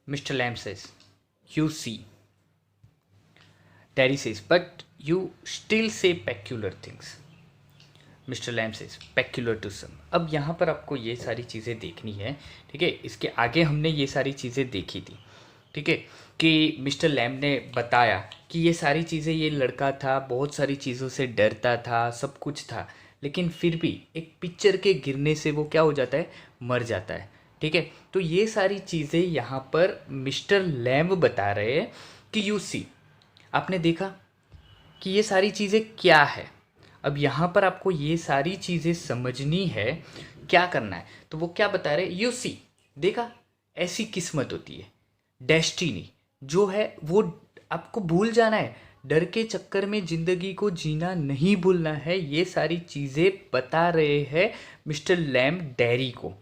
Mr. Lamb says, "You see." Terry says, "But you still say peculiar things." Mister lamb says, peculiar to some. अब यहाँ पर आपको ये सारी चीज़ें देखनी है, ठीक है। इसके आगे हमने ये सारी चीज़ें देखी थी, ठीक है, कि मिस्टर लैम ने बताया कि ये सारी चीज़ें, ये लड़का था, बहुत सारी चीज़ों से डरता था, सब कुछ था, लेकिन फिर भी एक पिक्चर के गिरने से वो क्या हो जाता है, मर जाता है, ठीक है। तो ये सारी चीज़ें यहाँ पर मिस्टर लैम्ब बता रहे हैं कि यू सी, आपने देखा कि ये सारी चीज़ें क्या है। अब यहाँ पर आपको ये सारी चीज़ें समझनी है, क्या करना है। तो वो क्या बता रहे, यू सी, देखा, ऐसी किस्मत होती है, डेस्टिनी जो है वो आपको भूल जाना है। डर के चक्कर में ज़िंदगी को जीना नहीं भूलना है। ये सारी चीज़ें बता रहे हैं मिस्टर लैम डैरी को,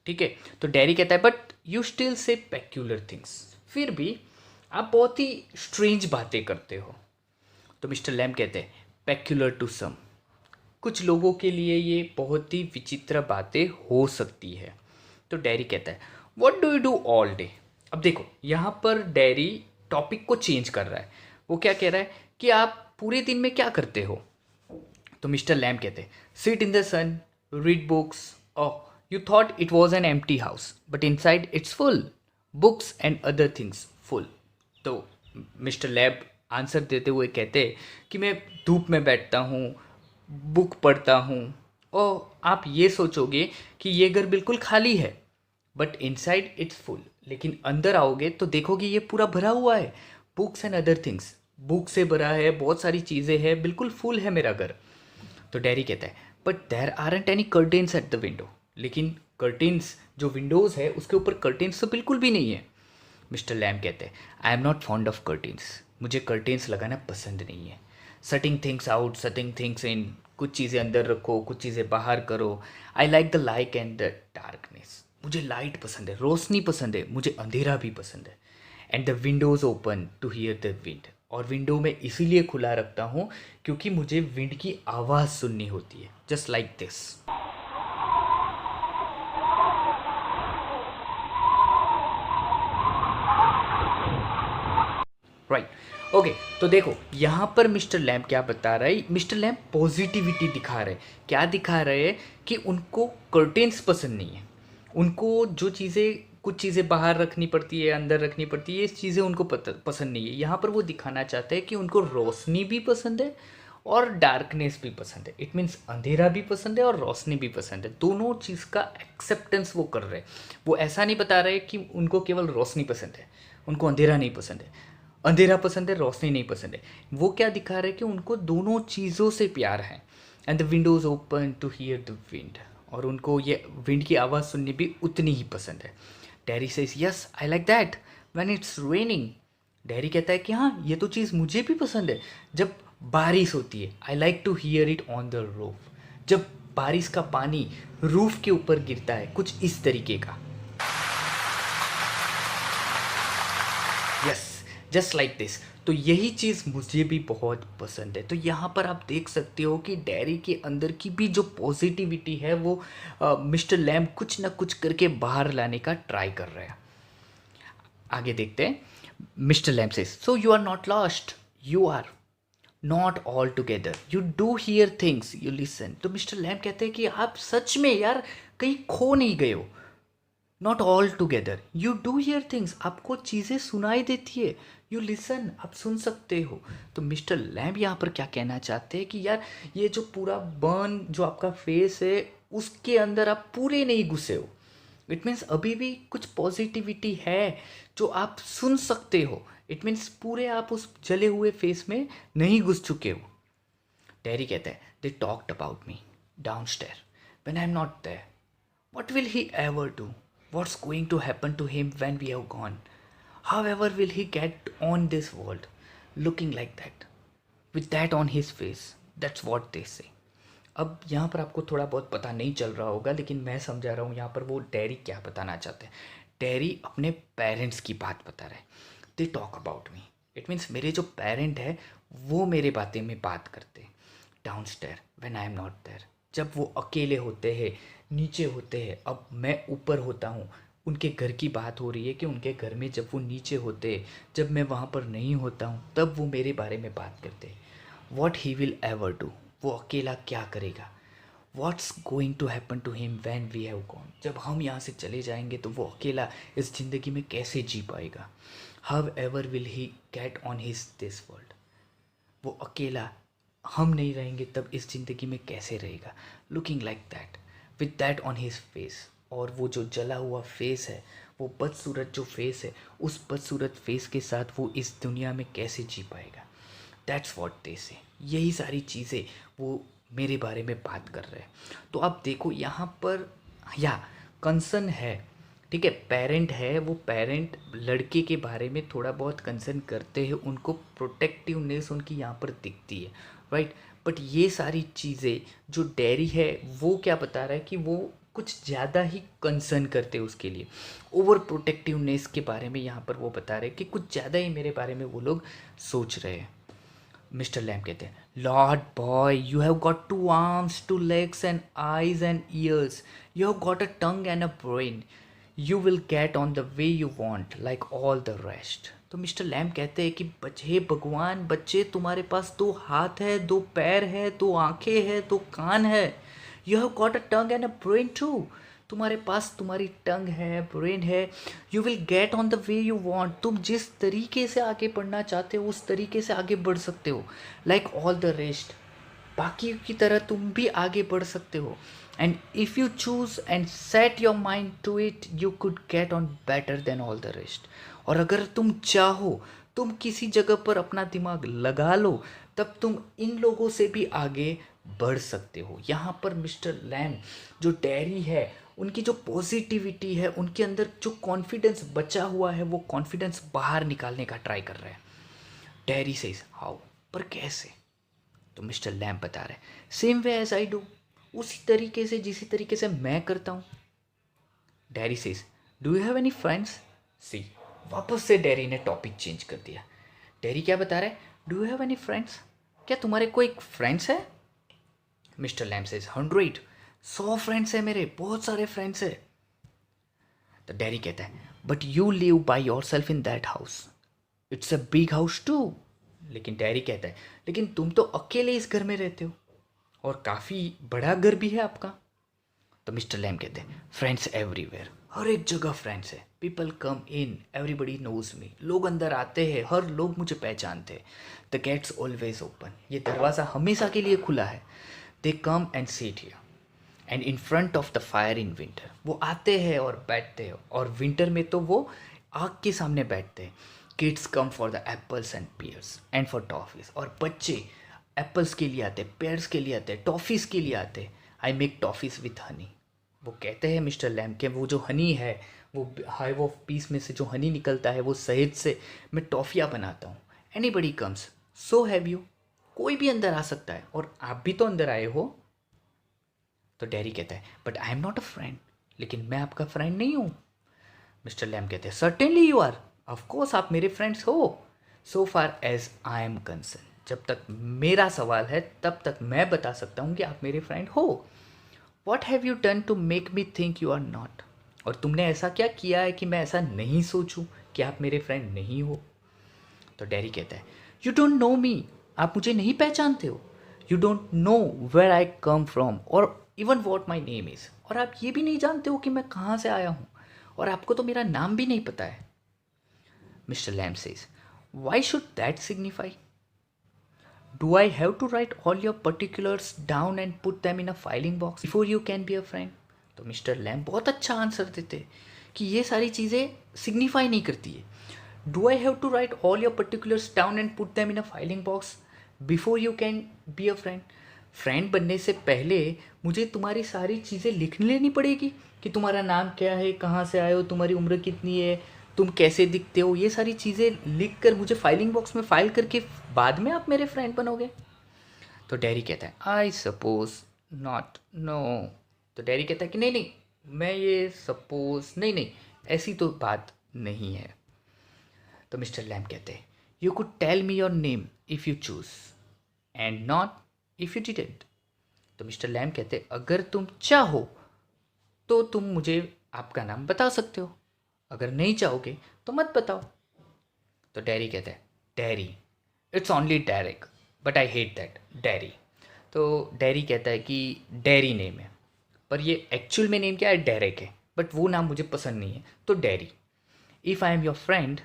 ठीक है। तो डैरी कहता है, but you still say peculiar things, फिर भी आप बहुत ही स्ट्रेंज बातें करते हो। तो मिस्टर लैम कहते हैं, पेक्युलर टू सम, कुछ लोगों के लिए ये बहुत ही विचित्र बातें हो सकती है। तो डैरी कहता है, what do you do all day. अब देखो यहाँ पर डैरी टॉपिक को चेंज कर रहा है। वो क्या कह रहा है कि आप पूरे दिन में क्या करते हो। तो मिस्टर लैम कहते हैं, sit in the sun, read books, oh you thought it was an empty house but inside it's full, books and other things full. तो मिस्टर लैब आंसर देते हुए कहते हैं कि मैं धूप में बैठता हूँ, बुक पढ़ता हूँ, और आप ये सोचोगे कि ये घर बिल्कुल खाली है, बट इनसाइड इट्स फुल, लेकिन अंदर आओगे तो देखोगे ये पूरा भरा हुआ है, books and other things, book से भरा है, बहुत सारी चीज़ें हैं, बिल्कुल फुल है मेरा घर। तो डैरी कहता है, but there aren't any curtains at the window, लेकिन कर्टेन्स जो विंडोज़ है उसके ऊपर कर्टेन्स तो बिल्कुल भी नहीं है। मिस्टर लैम कहते हैं, आई am not fond of curtains, मुझे कर्टेन्स लगाना पसंद नहीं है। सटिंग थिंग्स आउट, सटिंग थिंग्स इन, कुछ चीज़ें अंदर रखो, कुछ चीज़ें बाहर करो। I like the light and the darkness, मुझे लाइट पसंद है, रोशनी पसंद है, मुझे अंधेरा भी पसंद है। And the windows open to hear the wind, और विंडो में इसीलिए खुला रखता हूँ क्योंकि मुझे विंड की आवाज़ सुननी होती है, just like this. Right, okay. तो देखो यहाँ पर मिस्टर लैम्प क्या बता रहा है, मिस्टर लैम्प पॉजिटिविटी दिखा रहे हैं। क्या दिखा रहे हैं कि उनको कर्टेन्स पसंद नहीं है, उनको जो चीज़ें, कुछ चीज़ें बाहर रखनी पड़ती है, अंदर रखनी पड़ती है, ये चीज़ें उनको पसंद नहीं है। यहाँ पर वो दिखाना चाहते हैं कि उनको रोशनी भी पसंद है और डार्कनेस भी पसंद है। इट मीन्स अंधेरा भी पसंद है और रोशनी भी पसंद है, दोनों चीज़ का एक्सेप्टेंस वो कर रहे हैं। वो ऐसा नहीं बता रहे कि उनको केवल रोशनी पसंद है, उनको अंधेरा नहीं पसंद है, अंधेरा पसंद है, रोशनी नहीं पसंद है। वो क्या दिखा रहे हैं कि उनको दोनों चीज़ों से प्यार है। And the windows open to hear the wind, और उनको ये विंड की आवाज़ सुननी भी उतनी ही पसंद है। Dairy says, yes I like that when it's raining. Dairy कहता है कि हाँ, ये तो चीज़ मुझे भी पसंद है जब बारिश होती है। I like to hear it on the roof, जब बारिश का पानी रूफ के ऊपर गिरता है, कुछ इस तरीके का। Yes, just like this. तो यही चीज़ मुझे भी बहुत पसंद है। तो यहाँ पर आप देख सकते हो कि डैरी के अंदर की भी जो पॉजिटिविटी है वो मिस्टर लैम कुछ ना कुछ करके बाहर लाने का ट्राई कर रहे हैं। आगे देखते हैं। Mister lamb says, so you are not lost, you are not all together, you do hear things, you listen. तो मिस्टर लैम कहते हैं कि आप सच में यार कहीं खो नहीं गए हो। Not all together, you do hear things, आपको चीज़ें सुनाई देती है, यू लिसन, आप सुन सकते हो। तो मिस्टर लैम्ब यहाँ पर क्या कहना चाहते हैं कि यार ये जो पूरा बर्न जो आपका फेस है उसके अंदर आप पूरे नहीं घुसे हो। इट मीन्स अभी भी कुछ पॉजिटिविटी है जो आप सुन सकते हो। इट मीन्स पूरे आप उस जले हुए फेस में नहीं घुस चुके हो। टेरी कहता है, they talked about me downstairs when I am not there, what will he ever do? What's going to happen to him when we are gone? However will he get on this world looking like that? With that on his face. That's what they say. अब यहाँ पर आपको थोड़ा बहुत पता नहीं चल रहा होगा, लेकिन मैं समझा रहा हूँ यहाँ पर वो डैरी क्या बताना चाहते हैं। डैरी अपने पेरेंट्स की बात बता रहे हैं। They talk about me, it means मेरे जो पेरेंट है वो मेरे बातें में बात करते हैं। Downstairs when I am not there, जब वो अकेले होते हैं, नीचे होते हैं, अब मैं ऊपर होता हूँ, उनके घर की बात हो रही है कि उनके घर में जब वो नीचे होते, जब मैं वहाँ पर नहीं होता हूँ, तब वो मेरे बारे में बात करते। What he will ever do, वो अकेला क्या करेगा। What's going to happen to him when we have gone, जब हम यहाँ से चले जाएंगे तो वो अकेला इस ज़िंदगी में कैसे जी पाएगा। How ever will he get on his this world, वो अकेला, हम नहीं रहेंगे तब इस ज़िंदगी में कैसे रहेगा। Looking like that with that on his face, और वो जो जला हुआ फेस है, वो बदसूरत जो फेस है, उस बदसूरत फेस के साथ वो इस दुनिया में कैसे जी पाएगा। दैट्स वॉट दे से, यही सारी चीज़ें वो मेरे बारे में बात कर रहे हैं। तो आप देखो यहाँ पर या कंसर्न है, ठीक है, पेरेंट है, वो पेरेंट लड़के के बारे में थोड़ा बहुत कंसर्न करते हैं, उनको प्रोटेक्टिवनेस उनकी यहाँ पर दिखती है, राइट। बट ये सारी चीज़ें जो डैरी है वो क्या बता रहा है कि वो कुछ ज़्यादा ही कंसर्न करते हैं उसके लिए, ओवर प्रोटेक्टिवनेस के बारे में यहाँ पर वो बता रहे हैं कि कुछ ज़्यादा ही मेरे बारे में वो लोग सोच रहे हैं। मिस्टर लैम कहते हैं, Lord boy, you have got 2 arms, 2 legs and eyes and years, you have got a tongue and a brain, you will get on the way you want like all the rest. तो mister Lamb कहते हैं कि बच्चे, भगवान, बच्चे, तुम्हारे पास 2 हाथ है, 2 पैर है, 2 आंखें है, 2 कान है, you have got a tongue and a brain too, तुम्हारे पास तुम्हारी टंग है, ब्रेन है, you will get on the way you want, तुम जिस तरीके से आगे बढ़ना चाहते हो उस तरीके से आगे बढ़ सकते हो, लाइक ऑल द रेस्ट, बाकी की तरह तुम भी आगे बढ़ सकते हो। And if you choose and set your mind to it, you could get on better than all the rest. और अगर तुम चाहो, तुम किसी जगह पर अपना दिमाग लगा लो, तब तुम इन लोगों से भी आगे बढ़ सकते हो। यहाँ पर मिस्टर लैम जो डैरी है, उनकी जो पॉजिटिविटी है, उनके अंदर जो कॉन्फिडेंस बचा हुआ है, वो कॉन्फिडेंस बाहर निकालने का ट्राई कर रहे हैं। डैरी सेज हाउ, पर कैसे। तो मिस्टर लैम बता रहे हैं, same way as I do, उसी तरीके से जिसी तरीके से मैं करता हूँ। Darry says, do you have any friends. See, वापस से डैरी ने टॉपिक चेंज कर दिया। डैरी क्या बता रहा है, do you have any friends, क्या तुम्हारे कोई फ्रेंड्स है। मिस्टर लैम सेज, 100 फ्रेंड्स है मेरे, बहुत सारे फ्रेंड्स है। तो डैरी कहता है, but you live by yourself in that house, it's a big house too. लेकिन डैरी कहता है, लेकिन तुम तो अकेले इस घर में रहते हो और काफ़ी बड़ा घर भी है आपका। तो मिस्टर लैम कहते हैं, फ्रेंड्स एवरीवेयर, हर एक जगह फ्रेंड्स है, पीपल कम इन, एवरीबडी नोज मी, लोग अंदर आते हैं, हर लोग मुझे पहचानते हैं। द गेट्स ऑलवेज ओपन, ये दरवाज़ा हमेशा के लिए खुला है। They come and sit here and in front of the fire in winter, वो आते हैं और बैठते हैं, और विंटर में तो वो आग के सामने बैठते हैं। Kids come for the apples and pairs and for toffees, और बच्चे एप्पल्स के लिए आते, पेयर्स के लिए आते, टॉफीज़ के लिए आते। I make toffees with Honey, वो कहते हैं मिस्टर लैम के वो जो हनी है, वो हाइव ऑफ पीस में से जो हनी निकलता है, वो शहद से मैं टॉफ़ियाँ बनाता हूँ। Anybody comes, so have you, कोई भी अंदर आ सकता है, और आप भी तो अंदर आए हो। तो डैरी कहता है, but I am not a friend, लेकिन मैं आपका फ्रेंड नहीं हूँ। मिस्टर लैम कहते हैं, सर्टेनली यू आर, ऑफकोर्स आप मेरे फ्रेंड्स हो। So far as I am concerned, जब तक मेरा सवाल है तब तक मैं बता सकता हूँ कि आप मेरे फ्रेंड हो। What have you done to make me think you are not, और तुमने ऐसा क्या किया है कि मैं ऐसा नहीं सोचूं कि आप मेरे फ्रेंड नहीं हो। तो डैरी कहता है, यू डोंट नो मी, आप मुझे नहीं पहचानते हो। You don't know where I come from और even what my name is, और आप ये भी नहीं जानते हो कि मैं कहाँ से आया हूँ, और आपको तो मेरा नाम भी नहीं पता है। Mister lamb says, why should that signify, do I have to write all your particulars down and put them in a filing box before you can be a friend. तो मिस्टर लैम बहुत अच्छा answer देते कि ये सारी चीज़ें signify नहीं करती है। Do I have to write all your particulars down and put them in a filing box before you can be a friend, friend बनने से पहले मुझे तुम्हारी सारी चीज़ें लिख लेनी पड़ेगी कि तुम्हारा नाम क्या है, कहाँ से आए हो, तुम्हारी उम्र कितनी है, तुम कैसे दिखते हो, ये सारी चीज़ें लिख कर मुझे फाइलिंग बॉक्स में फाइल करके बाद में आप मेरे फ्रेंड बनोगे। तो डैरी कहता है, आई सपोज नॉट, नो। तो डैरी कहता है कि नहीं नहीं, मैं ये सपोज नहीं नहीं, ऐसी तो बात नहीं है। तो मिस्टर लैम कहते हैं, you could tell me your name if you choose and not if you didn't. तो मिस्टर लैम कहते हैं, अगर तुम चाहो तो तुम मुझे आपका नाम बता सकते हो, अगर नहीं चाहोगे तो मत बताओ। तो डैरी कहता है Derry, it's only Derek but I hate that Derry. तो डैरी कहता है कि डैरी नेम है, पर ये एक्चुअल में नेम क्या है, डेरेक है, बट वो नाम मुझे पसंद नहीं है, तो Derry. If I am your friend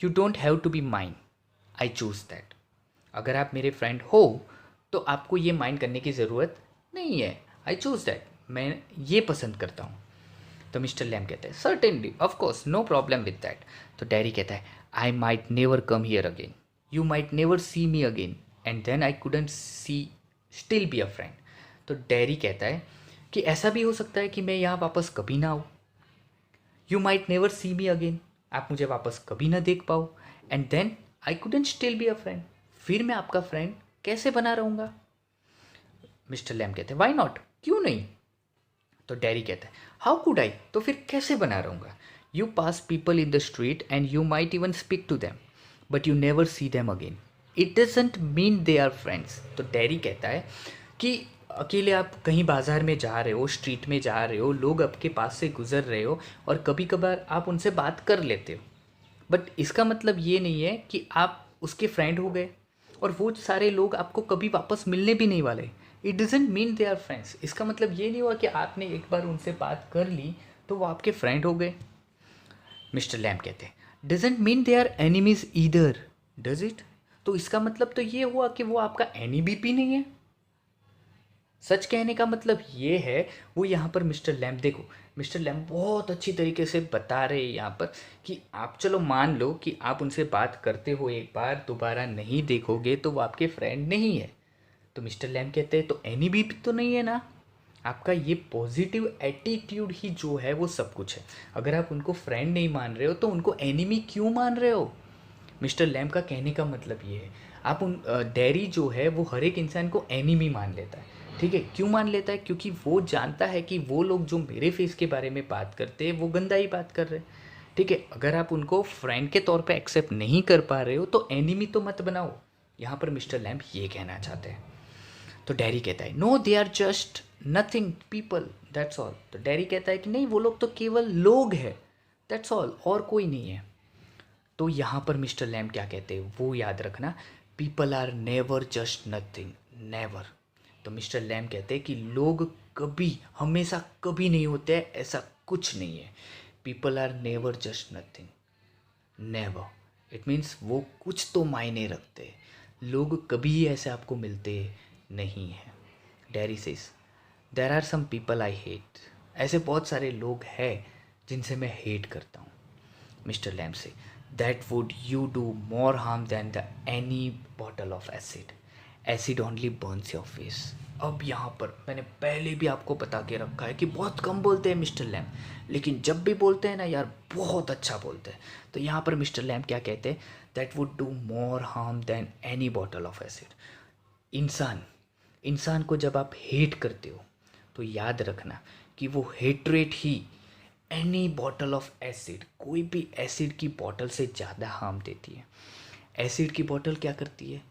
you don't have to be mine, I choose that. अगर आप मेरे फ्रेंड हो तो आपको ये माइंड करने की ज़रूरत नहीं है, आई चूज़ दैट, मैं ये पसंद करता हूँ। तो मिस्टर लैम कहते हैं certainly of course no problem with that. तो डैरी कहता है I might never come here again, you might never see me again and then I couldn't see still be a friend. तो Derry कहता है कि ऐसा भी हो सकता है कि मैं यहाँ वापस कभी ना आऊँ। You might never see me again, आप मुझे वापस कभी ना देख पाओ, and then I couldn't still be a friend, फिर मैं आपका फ्रेंड कैसे बना रहूँगा। मिस्टर लैम कहते हैं वाई नॉट, क्यों नहीं। तो डैरी कहता है हाउ कुड आई, तो फिर कैसे बना रहूँगा। You pass people in the street and you might even speak to them but you never see them again, it doesn't mean they are friends. तो डैरी कहता है कि अकेले आप कहीं बाजार में जा रहे हो, स्ट्रीट में जा रहे हो, लोग आपके पास से गुजर रहे हो और कभी कभार आप उनसे बात कर लेते हो, बट इसका मतलब ये नहीं है कि आप उसके फ्रेंड हो गए और वो सारे लोग आपको कभी वापस मिलने भी नहीं वाले। It doesn't mean they are friends, इसका मतलब ये नहीं हुआ कि आपने एक बार उनसे बात कर ली तो वो आपके फ्रेंड हो गए। मिस्टर लैम कहते हैं doesn't mean they are enemies either, does it. तो इसका मतलब तो ये हुआ कि वो आपका एनिमी भी नहीं है। सच कहने का मतलब ये है, वो यहाँ पर मिस्टर लैम, देखो मिस्टर लैम बहुत अच्छी तरीके से बता रहे हैं यहाँ पर कि आप चलो मान लो कि आप उनसे बात करते हो, एक बार दोबारा नहीं देखोगे तो वो आपके फ्रेंड नहीं है। तो मिस्टर लैम कहते हैं तो एनिमी भी तो नहीं है ना, आपका ये पॉजिटिव एटीट्यूड ही जो है वो सब कुछ है। अगर आप उनको फ्रेंड नहीं मान रहे हो तो उनको एनिमी क्यों मान रहे हो। मिस्टर लैम का कहने का मतलब ये है, आप उन डैरी जो है वो हर एक इंसान को एनिमी मान लेता है, ठीक है। क्यों मान लेता है, क्योंकि वो जानता है कि वो लोग जो मेरे फेस के बारे में बात करते हैं वो गंदा ही बात कर रहे हैं, ठीक है। अगर आप उनको फ्रेंड के तौर पे एक्सेप्ट नहीं कर पा रहे हो तो एनिमी तो मत बनाओ। यहाँ पर मिस्टर लैम्प ये कहना चाहते हैं। तो डैरी कहता है no they are just nothing people, that's all. तो डैरी कहता है कि नहीं, वो लोग तो केवल लोग हैं, दैट्स ऑल, और कोई नहीं है। तो यहाँ पर मिस्टर लैम क्या कहते हैं वो याद रखना, people are never just nothing, never. तो मिस्टर लैम कहते हैं कि लोग कभी, हमेशा कभी नहीं होते हैं, ऐसा कुछ नहीं है। People are never just nothing, never, it means वो कुछ तो मायने रखते हैं, लोग कभी ऐसे आपको मिलते नहीं हैं। Derry says there are some people I hate, ऐसे बहुत सारे लोग हैं जिनसे मैं हेट करता हूँ। Mister Lamb says that would you do more harm than the any bottle of acid, acid only burns your face. अब यहाँ पर मैंने पहले भी आपको बता के रखा है कि बहुत कम बोलते हैं मिस्टर लैम, लेकिन जब भी बोलते हैं ना यार बहुत अच्छा बोलते हैं। तो यहाँ पर मिस्टर लैम क्या कहते हैं, that would do more harm than any bottle of acid. इंसान को जब आप हेट करते हो तो याद रखना कि वो hatred he any bottle of acid, कोई भी एसिड की बॉटल से ज़्यादा हार्म देती है। एसिड की बॉटल क्या करती है,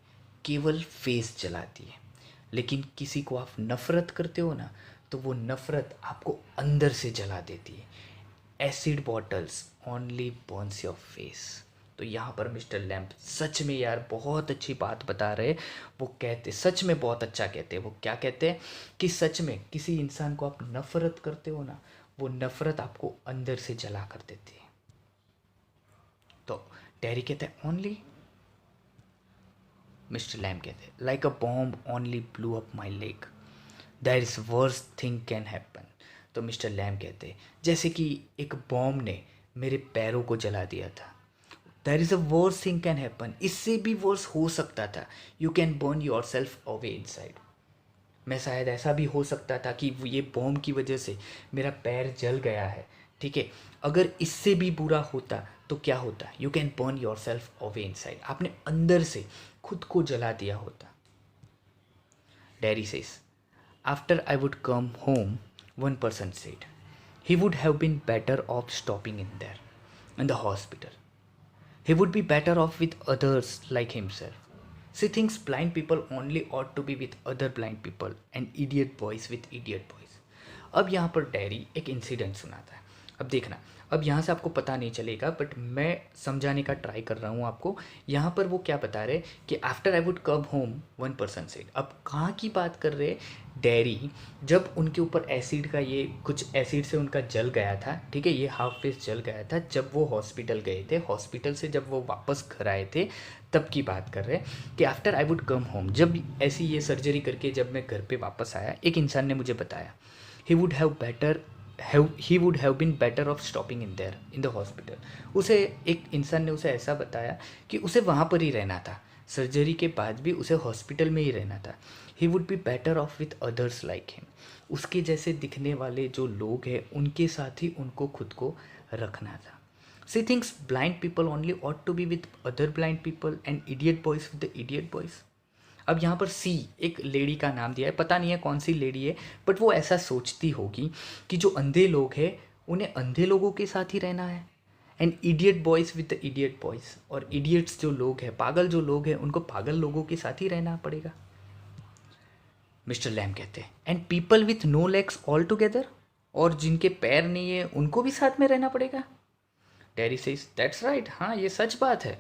केवल फेस जलाती है, लेकिन किसी को आप नफ़रत करते हो ना तो वो नफ़रत आपको अंदर से जला देती है। Acid bottles only burns your face. तो यहाँ पर मिस्टर लैम्प सच में यार बहुत अच्छी बात बता रहे। वो कहते सच में बहुत अच्छा कहते हैं। वो क्या कहते हैं कि सच में किसी इंसान को आप नफ़रत करते हो ना, वो नफ़रत आपको अंदर से जला कर देती है। तो डैरी कहते हैं ओनली, मिस्टर लैम्प कहते हैं like a bomb only blew up my leg, that is worst thing can happen. तो मिस्टर लैम्प कहते हैं जैसे कि एक बॉम्ब ने मेरे पैरों को जला दिया था, that is a worst thing can happen, इससे भी वर्स हो सकता था, you can burn your self away inside. मैं शायद ऐसा भी हो सकता था कि ये बॉम्ब की वजह से मेरा पैर जल गया है, ठीक है। अगर इससे भी बुरा होता तो क्या होता, you can burn your self away inside, आपने अंदर से खुद को जला दिया होता। Dairy says after I would come home one person said he would have been better off stopping in there in the hospital, he would be better off with others like himself. She thinks blind people only ought to be with other blind people and idiot boys with idiot boys. अब यहाँ पर dairy एक incident सुनाता है। अब देखना, अब यहाँ से आपको पता नहीं चलेगा बट मैं समझाने का ट्राई कर रहा हूँ आपको। यहाँ पर वो क्या बता रहे कि after I would come home 1% said. अब कहाँ की बात कर रहे, डेयरी, जब उनके ऊपर एसिड का ये कुछ एसिड से उनका जल गया था, ठीक है, ये हाफ फेस जल गया था जब वो हॉस्पिटल गए थे, हॉस्पिटल से जब वो वापस घर आए थे तब की बात कर रहे हैं कि after I would come home, जब ऐसी ये सर्जरी करके जब मैं घर पे वापस आया, एक इंसान ने मुझे बताया he would have been better off stopping in there in the hospital। उसे एक इंसान ने उसे ऐसा बताया कि उसे वहाँ पर ही रहना था, सर्जरी के बाद भी उसे हॉस्पिटल में ही रहना था। He would be better of with others like him, उसके जैसे दिखने वाले जो लोग हैं उनके साथ ही उनको खुद को रखना था। She thinks blind people only ought to be with other blind people and idiot boys with the idiot boys. अब यहाँ पर सी एक लेडी का नाम दिया है, पता नहीं है कौन सी लेडी है, बट वो ऐसा सोचती होगी कि जो अंधे लोग हैं उन्हें अंधे लोगों के साथ ही रहना है, and idiot boys with the idiot boys, और इडियट्स जो लोग हैं, पागल जो लोग हैं, उनको पागल लोगों के साथ ही रहना पड़ेगा। मिस्टर लैम कहते हैं and people with no legs all together, और जिनके पैर नहीं है उनको भी साथ में रहना पड़ेगा। डेरी सेज दैट्स राइट, हाँ ये सच बात है।